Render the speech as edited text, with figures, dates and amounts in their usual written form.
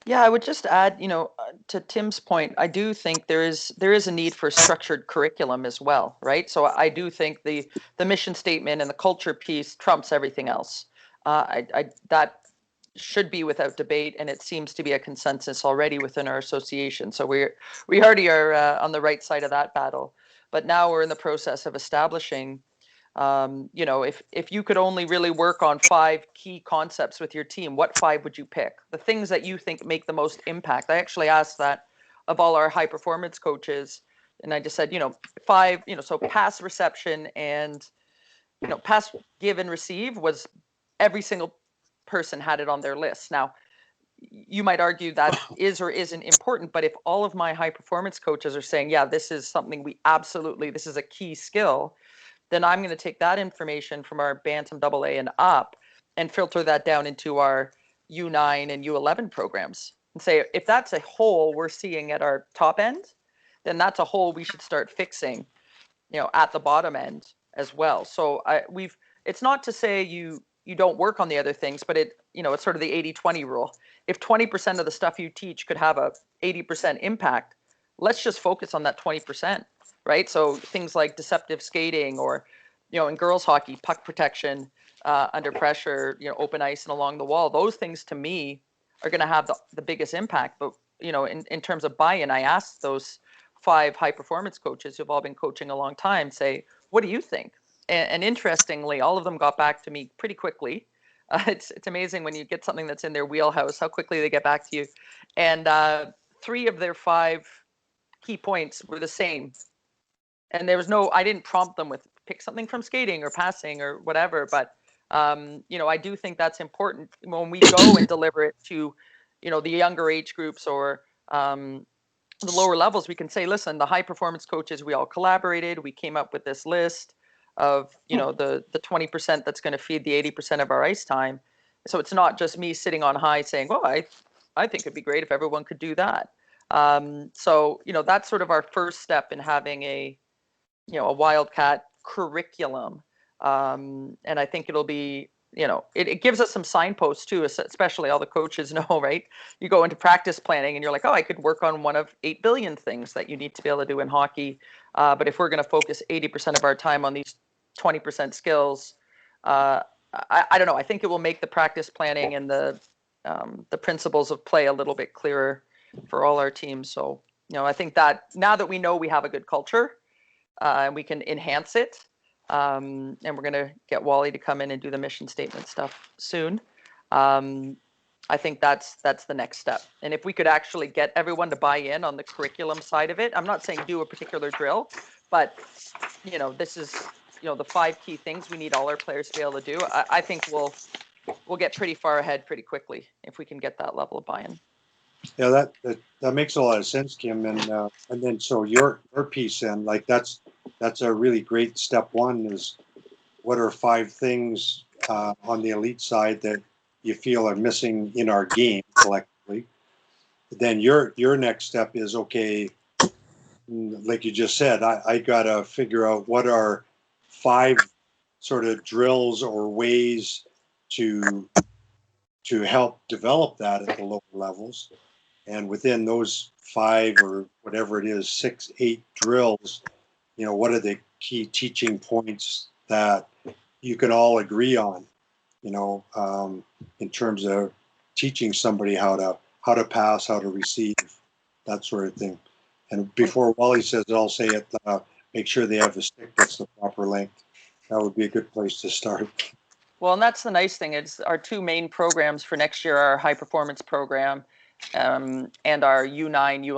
Yeah, I would just add, to Tim's point, I do think there is a need for structured curriculum as well, right? So I do think the mission statement and the culture piece trumps everything else. That should be without debate, and it seems to be a consensus already within our association. So we already are on the right side of that battle. But now we're in the process of establishing if you could only really work on 5 key concepts with your team, what 5 would you pick? The things that you think make the most impact. I actually asked that of all our high performance coaches, and I just said, 5, so pass, reception, and pass, give, and receive was every single person had it on their list. Now, you might argue that is or isn't important, but if all of my high performance coaches are saying, yeah, this is something this is a key skill, then I'm going to take that information from our Bantam AA and up and filter that down into our U9 and U11 programs and say, if that's a hole we're seeing at our top end, then that's a hole we should start fixing, at the bottom end as well. So it's not to say you don't work on the other things, but it's sort of the 80-20 rule. If 20% of the stuff you teach could have a 80% impact, let's just focus on that 20%. Right? So things like deceptive skating, or, in girls hockey, puck protection under pressure, open ice and along the wall, those things to me are going to have the biggest impact. But, in terms of buy-in, I asked those 5 high performance coaches who've all been coaching a long time, say, what do you think? And interestingly, all of them got back to me pretty quickly. It's amazing when you get something that's in their wheelhouse, how quickly they get back to you. And 3 of their 5 key points were the same. And there was I didn't prompt them with pick something from skating or passing or whatever, but I do think that's important when we go and deliver it to, the younger age groups, or the lower levels. We can say, listen, the high performance coaches, we all collaborated, we came up with this list of, the 20% that's going to feed the 80% of our ice time. So it's not just me sitting on high saying, well, I think it'd be great if everyone could do that. So that's sort of our first step in having a Wildcat curriculum. And I think it'll be, it gives us some signposts too, especially all the coaches know, right? You go into practice planning and you're like, oh, I could work on one of 8 billion things that you need to be able to do in hockey. But if we're going to focus 80% of our time on these 20% skills, I don't know. I think it will make the practice planning and the principles of play a little bit clearer for all our teams. So, I think that now that we know we have a good culture, and we can enhance it. And we're going to get Wally to come in and do the mission statement stuff soon. I think that's the next step. And if we could actually get everyone to buy in on the curriculum side of it, I'm not saying do a particular drill, but this is the 5 key things we need all our players to be able to do. I think we'll get pretty far ahead pretty quickly if we can get that level of buy-in. Yeah, that makes a lot of sense, Kim. And then so your piece, and like that's a really great step one, is what are 5 things on the elite side that you feel are missing in our game collectively. Then your next step is, okay, like you just said, I gotta figure out what are 5 sort of drills or ways to help develop that at the lower levels. And within those 5 or whatever it is, 6, 8 drills, what are the key teaching points that you can all agree on, in terms of teaching somebody how to pass, how to receive, that sort of thing. And before Wally says it, I'll say it, make sure they have a stick that's the proper length. That would be a good place to start. Well, and that's the nice thing. It's our 2 main programs for next year, our high performance program, and our U9,